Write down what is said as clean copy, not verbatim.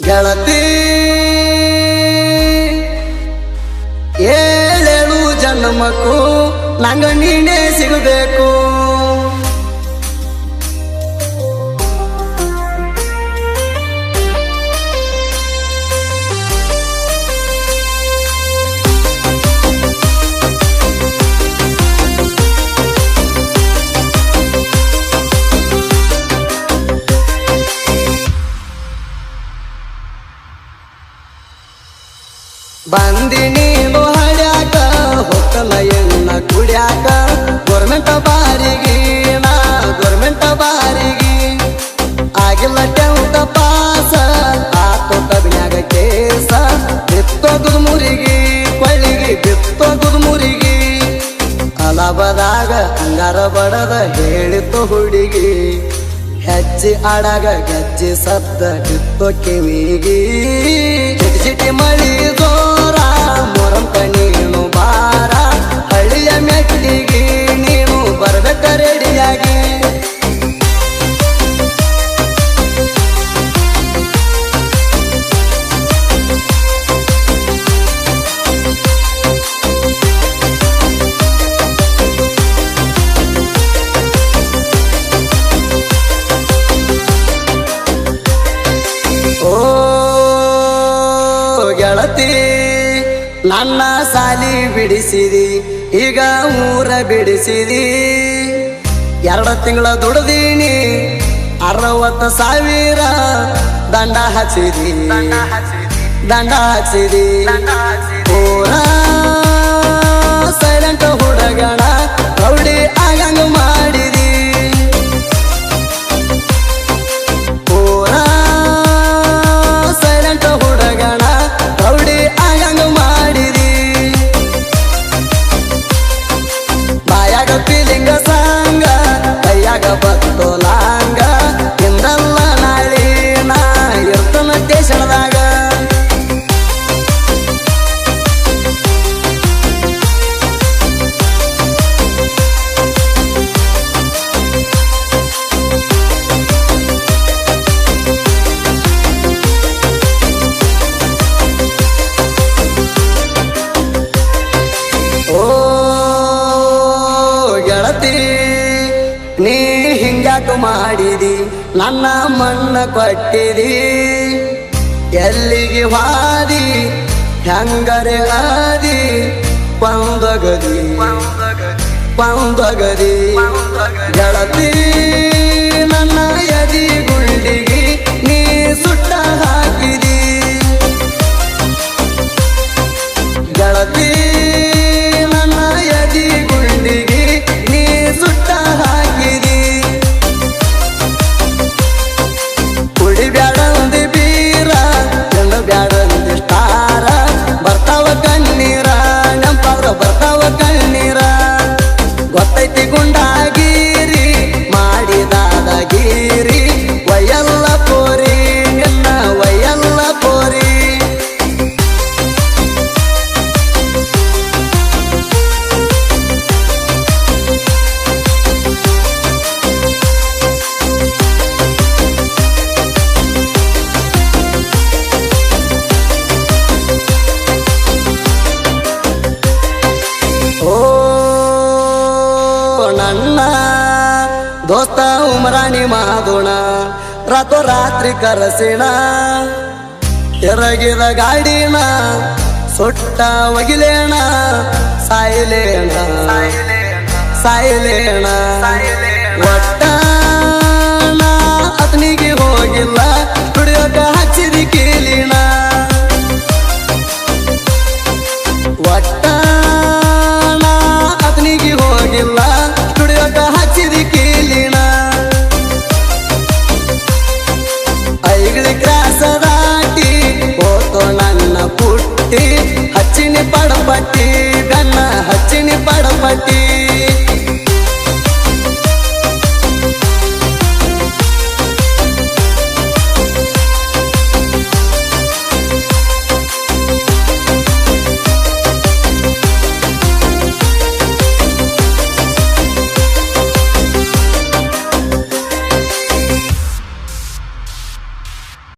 ಗೆಳತಿ ಏಳೇಳು ಜನ್ಮಕ್ಕೂ ನಂಗ ನೀನೇ ಸಿಗಬೇಕು. ಬಂದಿ ನೀನು ಹಡ್ಯಾಕ ಹೊಕ್ಕಲ ಎನ್ನ ಕುಡ್ಯಾಕ ಗೋರ್ಮೆಂಟ್ ಬಾರಿಗೆ ನಾ ಗೋರ್ಮೆಂಟ್ ಬಾರಿಗೆ ಆಗಿಲ್ಲ 10th ಪಾಸ ಆತೋ ಕಬ್ನ್ಯಾಗ ಕೇಸ ಬಿತ್ತೋಗುದು ಮುರಿಗಿ ಕೊಳ್ಳಿಗೆ ಬಿತ್ತೋಗುದು ಮುರಿಗಿ ಅಲಬದಾಗ ಅಂಗಾರ ಬಡದ ಹೇಳಿತು ಹುಡುಗಿ ಹೆಜ್ಜೆ ಆಡಾಗ ಗೆಜ್ಜೆ ಸದ್ದ ಬಿತ್ತೋ ಕಿವಿಗಿ ಚಿಟಿ ಚಿಟಿ ಮಳಿ ಜೋರ ಮೊರಂತ ನೀನು ಬಾರ ಹಳ್ಳಿಯ ಮೆಟ್ಟಿಗೆ ನೀನು ಬರ್ಬೇಕ ರೆಡಿಯಾಗಿ. ಗೆಳತಿ ನನ್ನ ಸಾಲಿ ಬಿಡಿಸಿದಿ ಈಗ ಊರ ಬಿಡಿಸಿದಿ 2 ತಿಂಗಳ ದುಡ್ದೀನಿ 60,000 ದಂಡ ಹಚ್ಚಿದಿ ದಂಡ ಹಚ್ಚಿದಿ ಪೂರ ಸೈಲೆಂಟ್ ಹುಡುಗಣ ರೌಡಿ ಆಗಂಗ ಮಾಡಿದಿ ಪೂರ ಸೈಲೆಂಟ್ ಹುಡುಗಣ ರೌಡಿ ಆಗಂಗ ಮಾಡಿದಿ ಬಾಯಾಗ ಫೀಲಿಂಗ ಸಾಂಗ ಕೈಯಾಗ ಬತ್ತು ಲಾಂಗ ಇಂದಲ್ಲ ನಾಳಿ ನಾ ಇರ್ತನ ಟೇಷನ್ದಾಗ. ನೀ ಹಿಂಗ್ಯಾಕ ಮಾಡಿದಿ ನನ್ನ ಮಣ್ಣ ಕೊಟ್ಟಿದಿ ಎಲ್ಲಿಗೆ ಹಾದಿ ಹೆಂಗರೆ ಆದಿ ಪಂದಗದಿ ಪಂದಗದಿ ಗೆಳತಿ ನನ್ನ ಎದಿ ಗುಂಡಿಗೆ ನೀ ಸುಟ್ಟ ಹಾಕಿದಿ ಗೆಳತಿ ನನ್ನ ಎದಿ ಗುಂಡಿಗೆ ನೀ ಸುಟ್ಟ ಹಾಕಿದಿ ಕುಡಿ ಬ್ಯಾಡಂದಿ ಬೀರ ಎಂದ ಬ್ಯಾಡಂದಿ ಸ್ಟಾರ ಬರ್ತಾವ ಕಣ್ಣೀರ ನೆಂಪಾದ್ರ ಬರ್ತಾವ ಕಣ್ಣೀರ ಗೊತ್ತೈತಿ ಗುಂಡಾಗಿರಿ ಮಾಡಿದಾದಗಿರಿ ವಯಲ್ಲ ಪೋರಿ ನಿನ್ನ ವಯಲ್ಲ ಪೋರಿ. ನನ್ನ ದೋಸ್ತ ಉಮರಾಣಿ ಮಾದೋಣ ರಾತ್ರಿ ಕರಸಿಣ ಎರಗಿದ ಗಾಡಿನ ಸುಟ್ಟ ಒಗಿಲೇಣ ಸಾಯಿಲೇಣ ಸಾಯಿಲೇಣ ಒಟ್ಟ ಅತನಿಗೆ ಹೋಗಿಲ್ಲ ದುಡಿಯೋಕ ಹಚ್ಚಿದಿ ಕೀಲಿಣ ಒಟ್ಟ ಅತನಿಗೆ ಹೋಗಿಲ್ಲ ದುಡಿಯೋಕ ಹಚ್ಚಿದಿ ಕೀಲಿಣ ಐಗಳಿ ಕ್ರಾಸ ದಾಟಿ ಹೋತೋ ನನ್ನ ಪುಟ್ಟಿ ಹಚ್ಚಿನಿ ಪಡಪಟ್ಟಿ ಗನ್ನ ಹಚ್ಚಿನಿ ಪಡಪಟ್ಟಿ